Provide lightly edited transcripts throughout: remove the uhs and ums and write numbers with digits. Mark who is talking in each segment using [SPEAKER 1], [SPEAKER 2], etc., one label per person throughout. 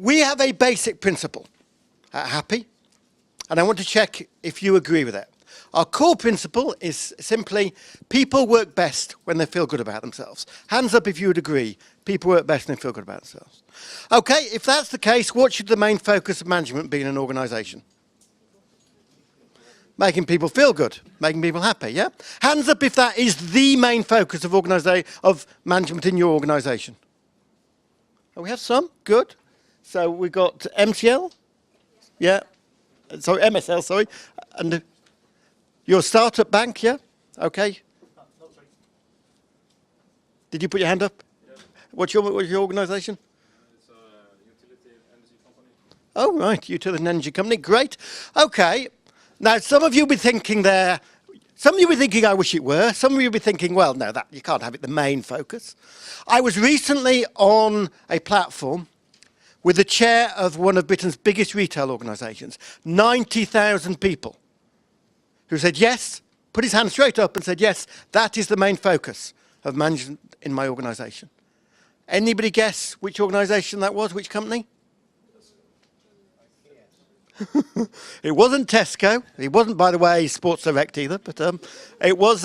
[SPEAKER 1] We have a basic principle at Happy, and I want to check if you agree with it. Our core principle is simply people work best when they feel good about themselves. Hands up if you would agree. People work best when they feel good about themselves. Okay, if that's the case, what should the main focus of management be in an organisation? Making people feel good, making people happy, yeah? Hands up if that is the main focus of management in your organisation. Oh, we have some, good. So we've got MCL, yeah, sorry, MSL, sorry, and your startup bank, yeah, okay.
[SPEAKER 2] No, sorry.
[SPEAKER 1] Did you put your hand up?
[SPEAKER 2] Yeah.
[SPEAKER 1] What's your organisation?
[SPEAKER 2] It's a utility energy company.
[SPEAKER 1] Oh, right, utility and energy company, great. Okay, now some of you will be thinking there, some of you will be thinking, I wish it were. Some of you will be thinking, well, no, that you can't have it the main focus. I was recently on a platform with the chair of one of Britain's biggest retail organisations, 90,000 people, who said yes, put his hand straight up and said, yes, that is the main focus of management in my organisation. Anybody guess which organisation that was, which company? It wasn't Tesco. It wasn't, by the way, Sports Direct either, but it was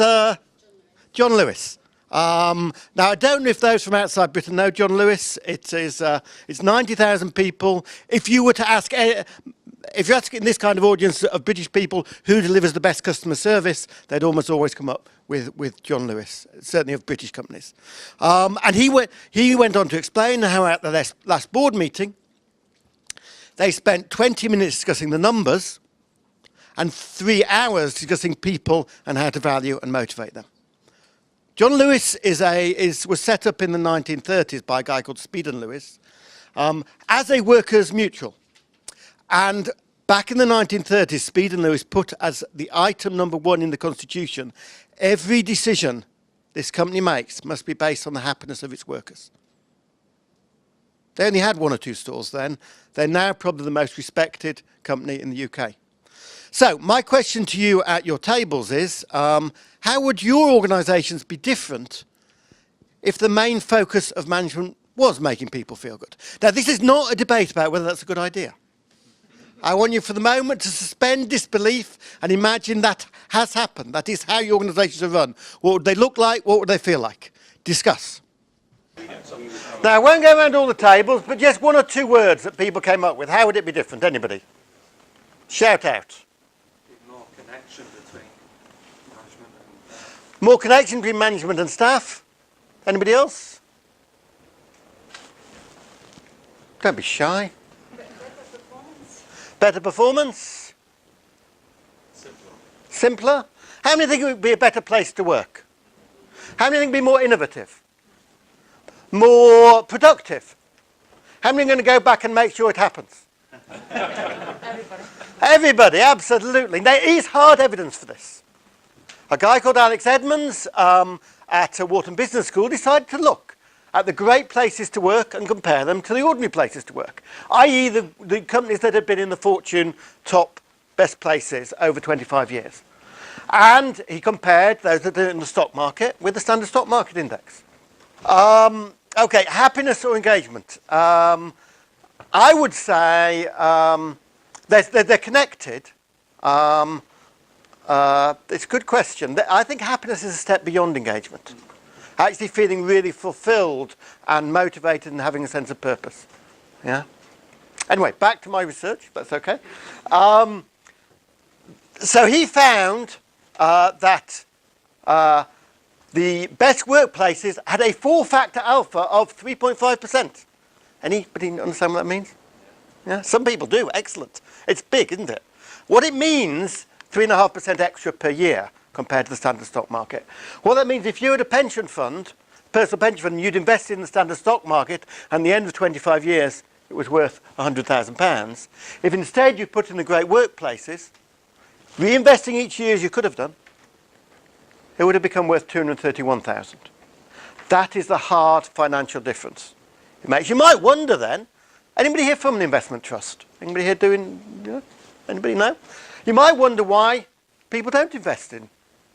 [SPEAKER 1] John Lewis. Now, I don't know if those from outside Britain know John Lewis. It's 90,000 people. If you were to ask, if you're asking this kind of audience of British people who delivers the best customer service, they'd almost always come up with John Lewis, certainly of British companies. And he went on to explain how at the last board meeting, they spent 20 minutes discussing the numbers and 3 hours discussing people and how to value and motivate them. John Lewis was set up in the 1930s by a guy called Speed and Lewis as a workers' mutual. And back in the 1930s, Speed and Lewis put as the item number 1 in the Constitution, every decision this company makes must be based on the happiness of its workers. They only had 1 or 2 stores then. They're now probably the most respected company in the UK. So my question to you at your tables is, how would your organisations be different if the main focus of management was making people feel good? Now, this is not a debate about whether that's a good idea. I want you for the moment to suspend disbelief and imagine that has happened. That is how your organisations are run. What would they look like? What would they feel like? Discuss. Now, I won't go around all the tables, but just 1 or 2 words that people came up with. How would it be different? Anybody? Shout out.
[SPEAKER 2] More connection between management and
[SPEAKER 1] More connection between management and staff. Anybody else? Don't be shy.
[SPEAKER 3] Better performance.
[SPEAKER 1] Better performance. Simpler. How many think it would be a better place to work? How many think it would be more innovative? More productive? How many are going to go back and make sure it happens?
[SPEAKER 3] Everybody.
[SPEAKER 1] Everybody, absolutely. There is hard evidence for this. A guy called Alex Edmans at Wharton Business School decided to look at the great places to work and compare them to the ordinary places to work, i.e. the companies that had been in the Fortune top best places over 25 years. And he compared those that are in the stock market with the standard stock market index. Okay, happiness or engagement? I would say they're connected. It's a good question. I think happiness is a step beyond engagement. Actually feeling really fulfilled and motivated and having a sense of purpose. Yeah. Anyway, back to my research, if that's okay. So he found that the best workplaces had a 4-factor alpha of 3.5%. Anybody understand what that means? Yeah, some people do. Excellent. It's big, isn't it? What it means, 3.5% extra per year compared to the standard stock market. What that means, if you had a pension fund, personal pension fund, and you'd invested in the standard stock market, and at the end of 25 years, it was worth £100,000. If instead you put in the great workplaces, reinvesting each year as you could have done, it would have become worth 231,000. That is the hard financial difference. It makes you might wonder then, anybody here from an investment trust? Anybody here doing, anybody know? You might wonder why people don't invest in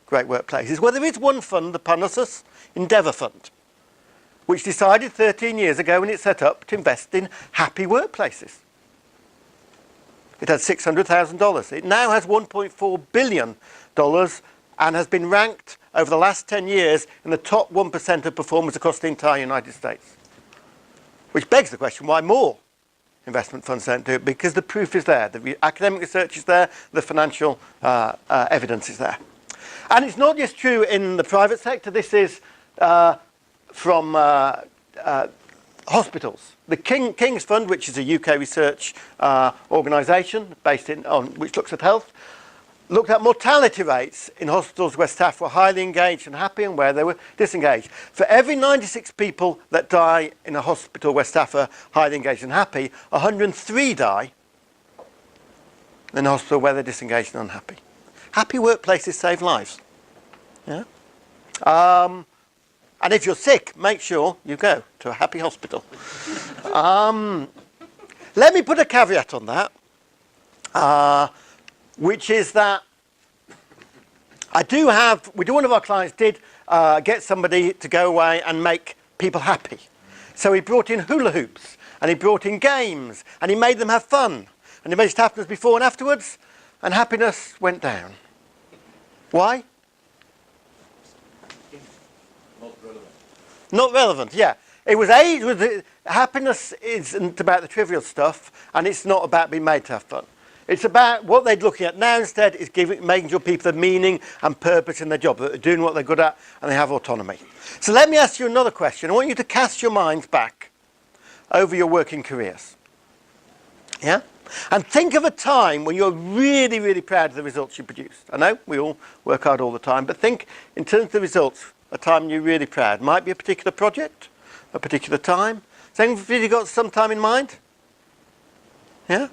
[SPEAKER 1] great workplaces. Well, there is one fund, the Parnassus Endeavour Fund, which decided 13 years ago when it set up to invest in happy workplaces. It had $600,000. It now has $1.4 billion and has been ranked over the last 10 years in the top 1% of performers across the entire United States. Which begs the question, why more investment funds don't do it? Because the proof is there. The academic research is there. The financial evidence is there. And it's not just true in the private sector. This is from hospitals. The King's Fund, which is a UK research organisation based which looks at health, looked at mortality rates in hospitals where staff were highly engaged and happy and where they were disengaged. For every 96 people that die in a hospital where staff are highly engaged and happy, 103 die in a hospital where they're disengaged and unhappy. Happy workplaces save lives. Yeah? And if you're sick, make sure you go to a happy hospital. Let me put a caveat on that. Which is that one of our clients did get somebody to go away and make people happy. So he brought in hula hoops, and he brought in games, and he made them have fun. And he measured happiness before and afterwards, and happiness went down. Why?
[SPEAKER 2] Not relevant.
[SPEAKER 1] Not relevant, yeah. Happiness isn't about the trivial stuff, and it's not about being made to have fun. It's about what they're looking at now instead is making sure people have meaning and purpose in their job, that they're doing what they're good at and they have autonomy. So let me ask you another question. I want you to cast your minds back over your working careers. Yeah? And think of a time when you're really, really proud of the results you produced. I know we all work hard all the time, but think in terms of the results, a time you're really proud. Might be a particular project, a particular time. Has anybody got some time in mind? Yeah?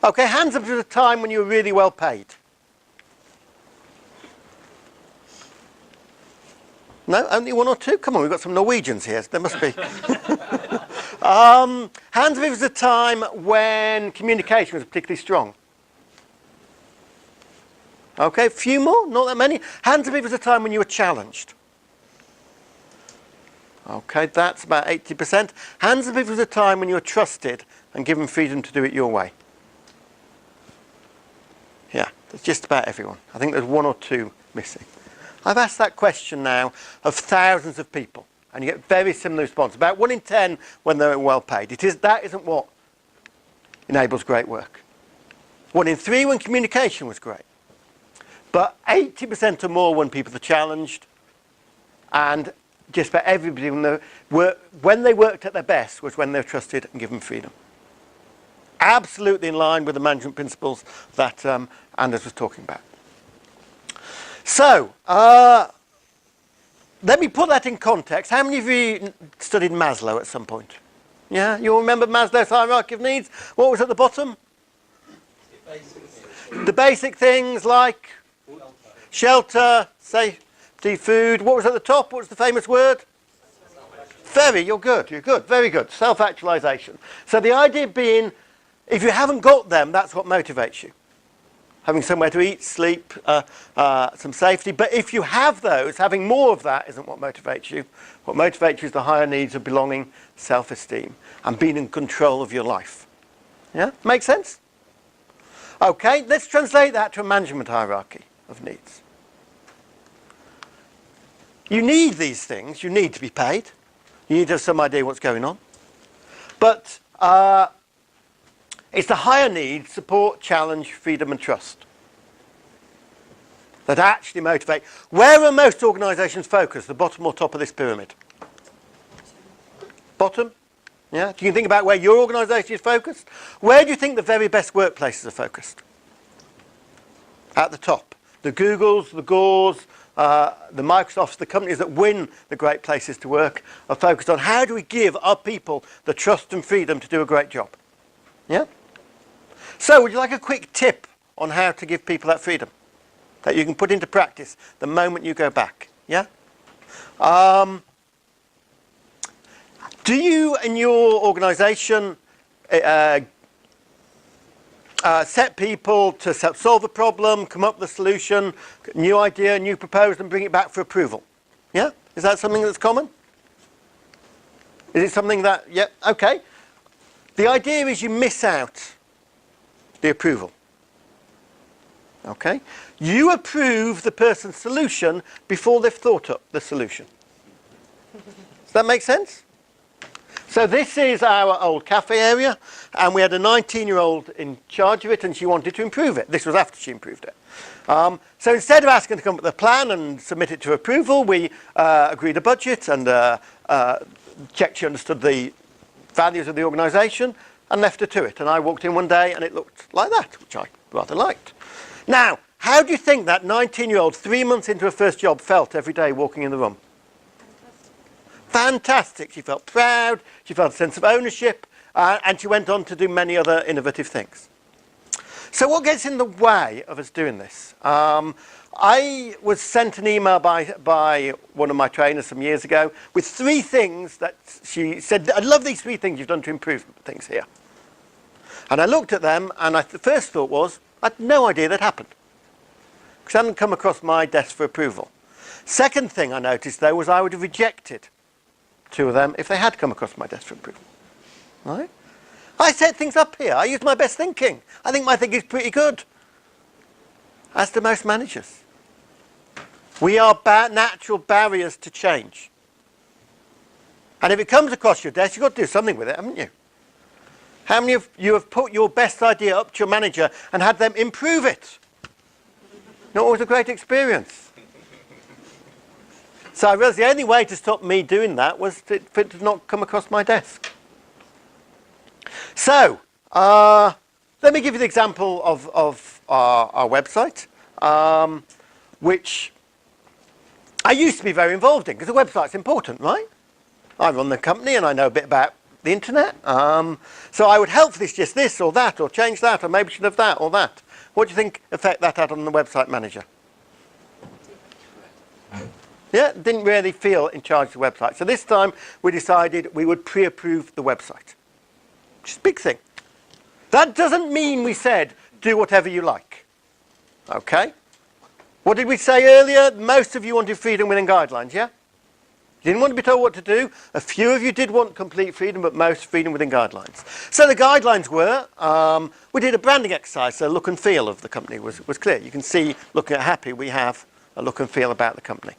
[SPEAKER 1] Okay, hands up to the time when you were really well paid. No, only one or two? Come on, we've got some Norwegians here. There must be. Hands up if it was a time when communication was particularly strong. Okay, a few more, not that many. Hands up if it was a time when you were challenged. Okay, that's about 80%. Hands up if it was a time when you were trusted and given freedom to do it your way. Yeah, that's just about everyone. I think there's one or two missing. I've asked that question now of thousands of people, and you get very similar response. About 1 in 10 when they're well paid. That isn't what enables great work. 1 in 3 when communication was great. But 80% or more when people are challenged, and just about everybody when they worked at their best was when they were trusted and given freedom. Absolutely in line with the management principles that Anders was talking about. So, let me put that in context. How many of you studied Maslow at some point? Yeah, you all remember Maslow's hierarchy of needs? What was at the bottom? The basic things like shelter, safety, food. What was at the top? What was the famous word? You're good, very good. Self-actualization. So the idea being, if you haven't got them, that's what motivates you. Having somewhere to eat, sleep, some safety. But if you have those, having more of that isn't what motivates you. What motivates you is the higher needs of belonging, self-esteem, and being in control of your life. Yeah? Make sense? Okay, let's translate that to a management hierarchy of needs. You need these things. You need to be paid. You need to have some idea what's going on. But it's the higher needs, support, challenge, freedom and trust, that actually motivate. Where are most organisations focused? The bottom or top of this pyramid? Bottom? Yeah? Do you think about where your organisation is focused? Where do you think the very best workplaces are focused? At the top. The Googles, the Gores, the Microsofts, the companies that win the great places to work are focused on how do we give our people the trust and freedom to do a great job. Yeah? So would you like a quick tip on how to give people that freedom that you can put into practice the moment you go back? Yeah? Do you in your organisation set people to solve a problem, come up with a solution, new idea, new proposal, and bring it back for approval? Yeah? Is that something that's common? Is it something that, yeah, okay. The idea is you miss out the approval. Okay? You approve the person's solution before they've thought up the solution. Does that make sense? So this is our old cafe area, and we had a 19-year-old in charge of it, and she wanted to improve it. This was after she improved it. So instead of asking to come up with a plan and submit it to approval, we agreed a budget and checked she understood the values of the organisation and left her to it. And I walked in one day and it looked like that, which I rather liked. Now, how do you think that 19-year-old, 3 months into her first job, felt every day walking in the room? Fantastic. She felt proud, she felt a sense of ownership, and she went on to do many other innovative things. So what gets in the way of us doing this? I was sent an email by one of my trainers some years ago with 3 things that she said, I love these 3 things you've done to improve things here. And I looked at them, and the first thought was, I had no idea that happened, because it hadn't come across my desk for approval. Second thing I noticed, though, was I would have rejected 2 of them if they had come across my desk for approval. Right? I set things up here. I used my best thinking. I think my thinking is pretty good. As do most managers. We are natural barriers to change. And if it comes across your desk, you've got to do something with it, haven't you? How many of you have put your best idea up to your manager and had them improve it? Not always a great experience. So I realised the only way to stop me doing that was for it to not come across my desk. So, let me give you the example of our website, which I used to be very involved in, because the website's important, right? I run the company and I know a bit about the internet. So I would help this, just this or that, or change that, or maybe should have that or that. What do you think effect that had on the website manager? Yeah, didn't really feel in charge of the website. So this time we decided we would pre-approve the website. Which is a big thing. That doesn't mean we said, do whatever you like. Okay? What did we say earlier? Most of you wanted freedom within guidelines, yeah? You didn't want to be told what to do. A few of you did want complete freedom, but most freedom within guidelines. So the guidelines were, we did a branding exercise, so look and feel of the company was clear. You can see, looking at Happy, we have a look and feel about the company.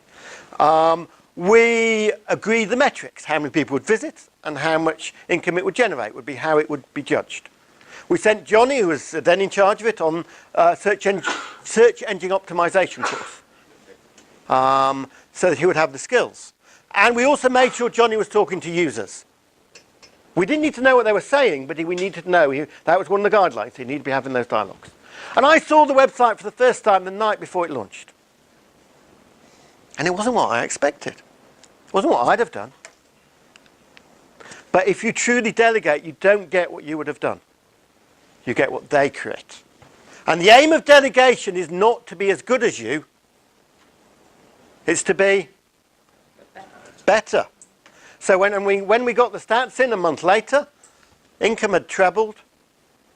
[SPEAKER 1] We agreed the metrics, how many people would visit and how much income it would generate would be how it would be judged. We sent Johnny, who was then in charge of it, on search engine optimization course, so that he would have the skills. And we also made sure Johnny was talking to users. We didn't need to know what they were saying, but we needed to know. That was one of the guidelines. He needed to be having those dialogues. And I saw the website for the first time the night before it launched. And it wasn't what I expected. It wasn't what I'd have done. But if you truly delegate, you don't get what you would have done. You get what they create. And the aim of delegation is not to be as good as you. It's to be better. So when we got the stats in a month later, income had trebled.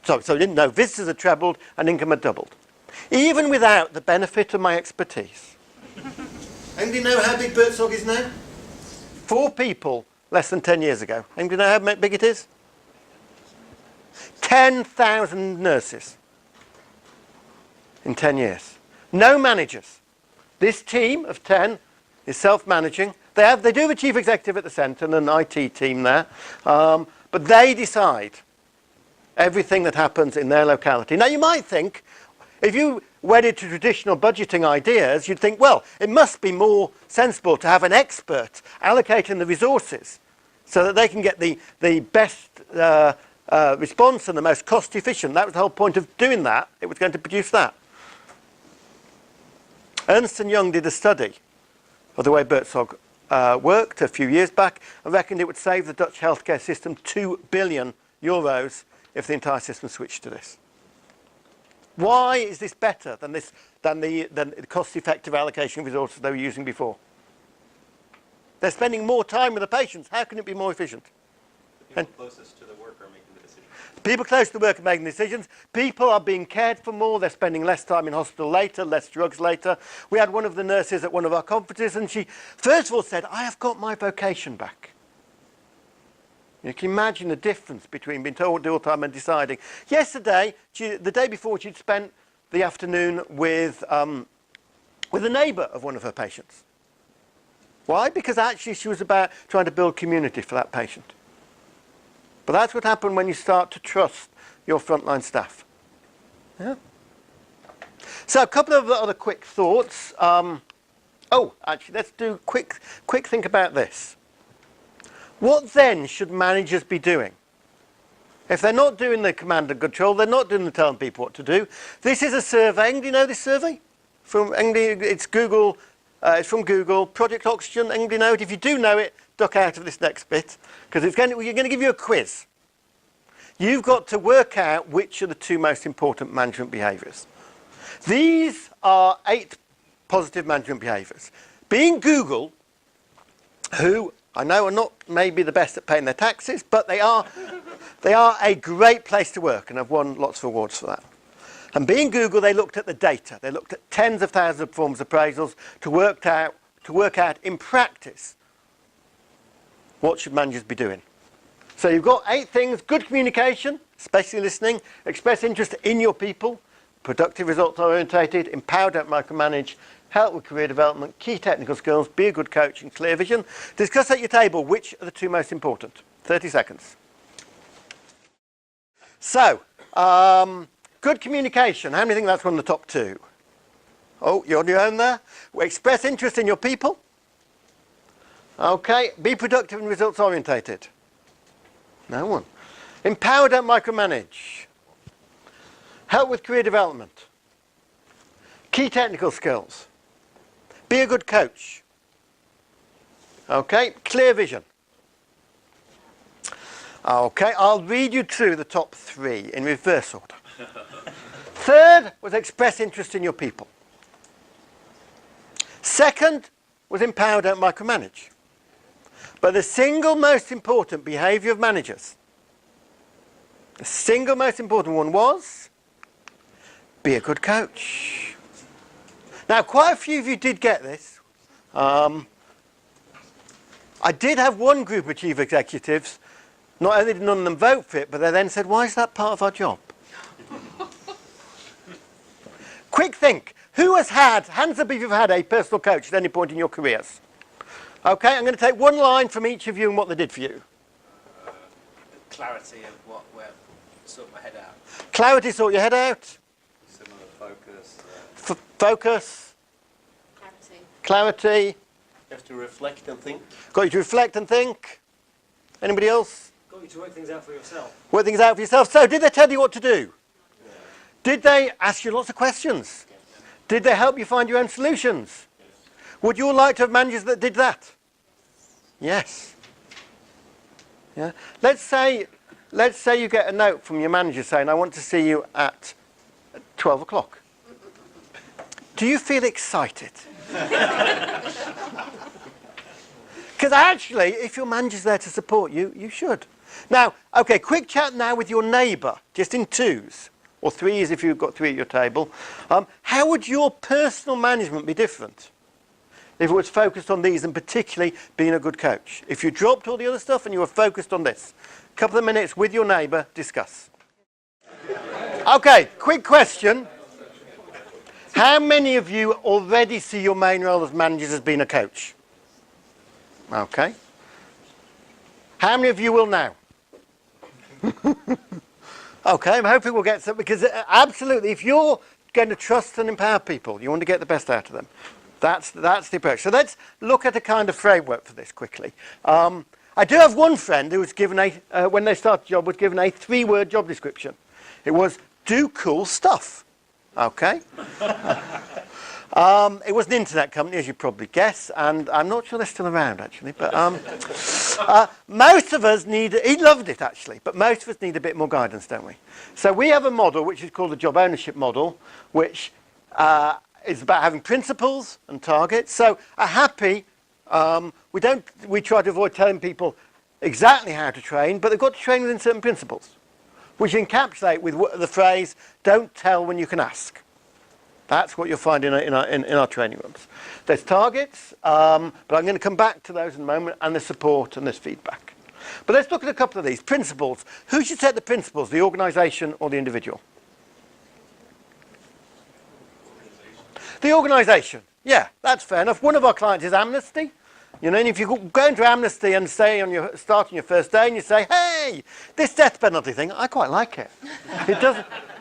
[SPEAKER 1] So we didn't know, visitors had trebled and income had doubled. Even without the benefit of my expertise. Anybody know how big Buurtzorg is now? 4 people less than 10 years ago. Anybody know how big it is? 10,000 nurses in 10 years. No managers. This team of 10 is self-managing. They do have a chief executive at the centre and an IT team there, but they decide everything that happens in their locality. Now you might think, if you wedded to traditional budgeting ideas, you'd think, well, it must be more sensible to have an expert allocating the resources so that they can get the best response and the most cost efficient. That was the whole point of doing that. It was going to produce that. Ernst & Young did a study of the way Buurtzorg worked a few years back and reckoned it would save the Dutch healthcare system €2 billion if the entire system switched to this. Why is this better than the cost-effective allocation of resources they were using before? They're spending more time with the patients. How can it be more efficient?
[SPEAKER 4] The people closest to the work are making the decisions.
[SPEAKER 1] People close to the work are making decisions. People are being cared for more. They're spending less time in hospital later, less drugs later. We had one of the nurses at one of our conferences, and she first of all said, I have got my vocation back. You can imagine the difference between being told what to do all the time and deciding. Yesterday, the day before, she'd spent the afternoon with a neighbour of one of her patients. Why? Because actually she was about trying to build community for that patient. But that's what happens when you start to trust your frontline staff. Yeah. So a couple of other quick thoughts. Actually, let's do quick think about this. What then should managers be doing? If they're not doing the command and control, they're not doing the telling people what to do. This is a survey. Do you know this survey? It's Google. It's from Google. Project Oxygen. Anybody know it? If you do know it, duck out of this next bit because we're going to give you a quiz. You've got to work out which are the two most important management behaviours. These are 8 positive management behaviours. Being Google, who I know are not maybe the best at paying their taxes, but they are a great place to work, and I've won lots of awards for that. And being Google, they looked at the data. They looked at tens of thousands of performance appraisals to work out in practice what should managers be doing. So you've got 8 things: good communication, especially listening, express interest in your people, productive results orientated, empower, don't micromanage, help with career development, key technical skills, be a good coach, and clear vision. Discuss at your table which are the two most important. 30 seconds. So, good communication. How many think that's one of the top 2? Oh, you're on your own there. Express interest in your people. Okay. Be productive and results orientated. No one. Empower, don't micromanage. Help with career development. Key technical skills. Be a good coach. Okay, clear vision. Okay, I'll read you through the top 3 in reverse order. Third was express interest in your people. Second was empower, don't micromanage. But the single most important behaviour of managers, the single most important one was be a good coach. Now, quite a few of you did get this. I did have one group of chief executives, not only did none of them vote for it, but they then said, why is that part of our job? Quick think. Who has had, hands up if you've had a personal coach at any point in your careers? Okay, I'm going to take one line from each of you and what they did for you.
[SPEAKER 5] Clarity of where sort my head out.
[SPEAKER 1] Clarity, sort your head out.
[SPEAKER 4] Similar focus.
[SPEAKER 1] Focus. Clarity.
[SPEAKER 6] You have to reflect and think.
[SPEAKER 1] Got you to reflect and think. Anybody else?
[SPEAKER 2] Got you to work things out for yourself.
[SPEAKER 1] Work things out for yourself. So, did they tell you what to do? Yeah. Did they ask you lots of questions? Yes. Did they help you find your own solutions? Yes. Would you all like to have managers that did that? Yes. Yeah. Let's say you get a note from your manager saying, I want to see you at 12 o'clock. Do you feel excited? Because actually, if your manager's there to support you, you should. Now, okay, quick chat now with your neighbour, just in 2s, or 3s if you've got 3 at your table. How would your personal management be different if it was focused on these, and particularly being a good coach? If you dropped all the other stuff and you were focused on this. A couple of minutes with your neighbour, discuss. Okay, quick question. How many of you already see your main role as managers as being a coach? Okay. How many of you will now? Okay, I'm hoping we'll get some, because absolutely, if you're going to trust and empower people, you want to get the best out of them. That's the approach. So let's look at a kind of framework for this quickly. I do have one friend who was given when they started the job, was given a 3-word job description. It was, do cool stuff. Okay. It was an internet company, as you probably guess, and I'm not sure they're still around, actually. But most of us he loved it, actually, but most of us need a bit more guidance, don't we? So we have a model, which is called the job ownership model, which is about having principles and targets. So a happy, we try to avoid telling people exactly how to train, but they've got to train within certain principles, which encapsulate with the phrase, don't tell when you can ask. That's what you'll find in our training rooms. There's targets, but I'm going to come back to those in a moment, and there's support and there's feedback. But let's look at a couple of these. Principles. Who should set the principles, the organisation or the individual? The organisation. Yeah, that's fair enough. One of our clients is Amnesty. You know, and if you go into Amnesty and say start on your first day and you say, hey, this death penalty thing, I quite like it.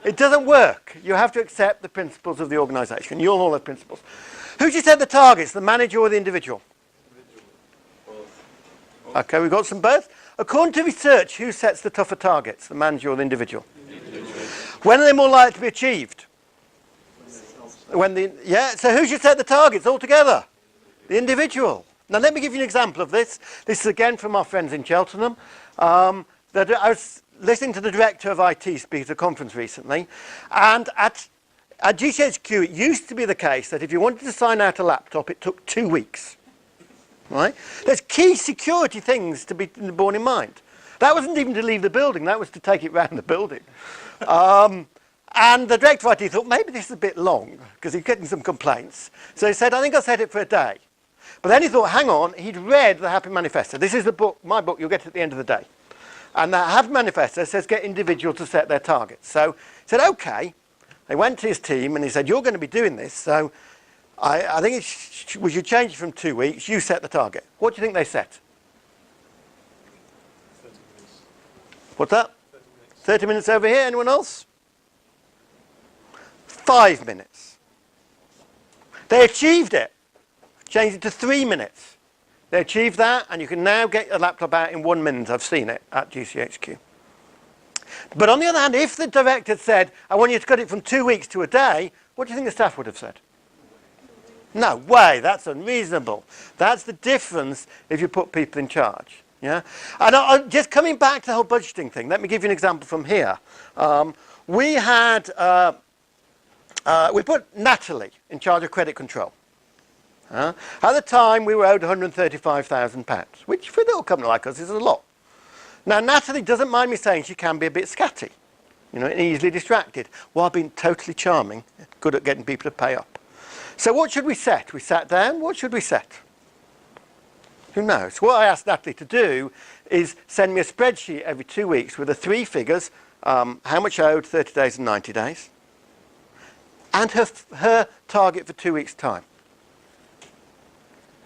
[SPEAKER 1] It doesn't work. You have to accept the principles of the organisation. You'll all have principles. Who should set the targets, the manager or the individual? Okay, we've got some both. According to research, who sets the tougher targets, the manager or the individual? When are they more likely to be achieved? So who should set the targets altogether? The individual. Now let me give you an example of this. This is again from our friends in Cheltenham. That I was listening to the director of IT speak at a conference recently, and at GCHQ it used to be the case that if you wanted to sign out a laptop it took 2 weeks. Right? There's key security things to be borne in mind. That wasn't even to leave the building, that was to take it round the building. And the director of IT thought maybe this is a bit long because he's getting some complaints. So he said, I think I'll set it for a day. But then he thought, hang on, he'd read the Happy Manifesto. This is the book, my book, you'll get at the end of the day. And the Happy Manifesto says get individuals to set their targets. So he said, okay. They went to his team and he said, you're going to be doing this, so I think we should change it from 2 weeks. You set the target. What do you think they set?
[SPEAKER 2] 30 minutes.
[SPEAKER 1] What's that?
[SPEAKER 2] 30 minutes.
[SPEAKER 1] 30 minutes over here. Anyone else? 5 minutes. They achieved it. Changed it to 3 minutes. They achieved that, and you can now get your laptop out in 1 minute. I've seen it at GCHQ. But on the other hand, if the director had said, I want you to cut it from 2 weeks to a day, what do you think the staff would have said? No way, that's unreasonable. That's the difference if you put people in charge. Yeah? And just coming back to the whole budgeting thing, let me give you an example from here. We put Natalie in charge of credit control. At the time, we were owed £135,000, which for a little company like us is a lot. Now, Natalie doesn't mind me saying she can be a bit scatty, you know, and easily distracted, while being totally charming, good at getting people to pay up. So what should we set? We sat down. What should we set? Who knows? What I asked Natalie to do is send me a spreadsheet every 2 weeks with the 3 figures, how much owed, 30 days and 90 days, and her target for 2 weeks' time.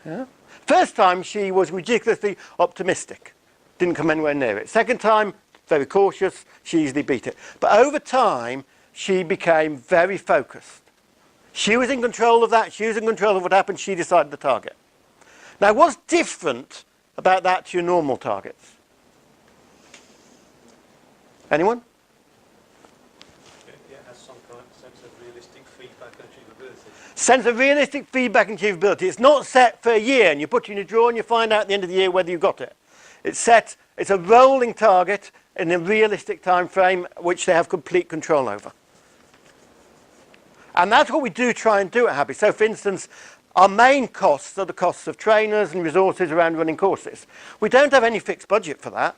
[SPEAKER 1] Yeah? First time, she was ridiculously optimistic. Didn't come anywhere near it. Second time, very cautious. She easily beat it. But over time, she became very focused. She was in control of that. She was in control of what happened. She decided the target. Now, what's different about that to your normal targets? Anyone?
[SPEAKER 2] It has some kind of sense of realistic feedback and achievability.
[SPEAKER 1] Sense of realistic feedback and achievability. It's not set for a year and you put it in a drawer and you find out at the end of the year whether you got it. It's a rolling target in a realistic time frame which they have complete control over. And that's what we do try and do at Happy. So for instance, our main costs are the costs of trainers and resources around running courses. We don't have any fixed budget for that.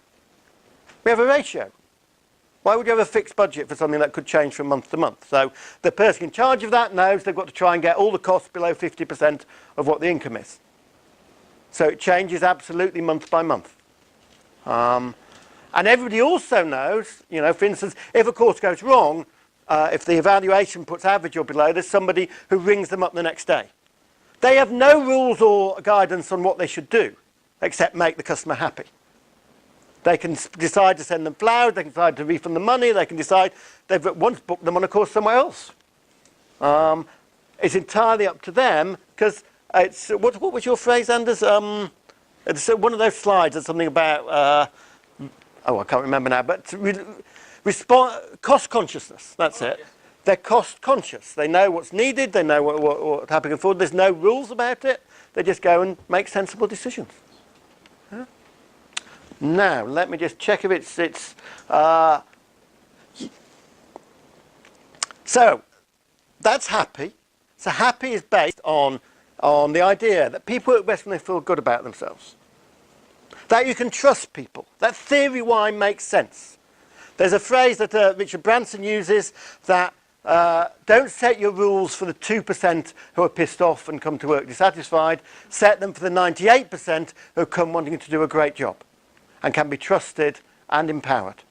[SPEAKER 1] We have a ratio. Why would you have a fixed budget for something that could change from month to month? So the person in charge of that knows they've got to try and get all the costs below 50% of what the income is. So it changes absolutely month by month. And everybody also knows, you know, for instance, if a course goes wrong, if the evaluation puts average or below, there's somebody who rings them up the next day. They have no rules or guidance on what they should do, except make the customer happy. They can decide to send them flowers, they can decide to refund the money, they can decide they've once booked them on a course somewhere else. It's entirely up to them, because it's, what was your phrase, Anders? It's one of those slides that's something about, I can't remember now, but cost consciousness, that's it. They're cost conscious. They know what's needed, they know what happening forward. There's no rules about it. They just go and make sensible decisions. Yeah? Now, let me just check if it's so that's Happy. So Happy is based on the idea that people work best when they feel good about themselves. That you can trust people. That theory-wise makes sense. There's a phrase that Richard Branson uses that don't set your rules for the 2% who are pissed off and come to work dissatisfied. Set them for the 98% who come wanting to do a great job. and can be trusted and empowered.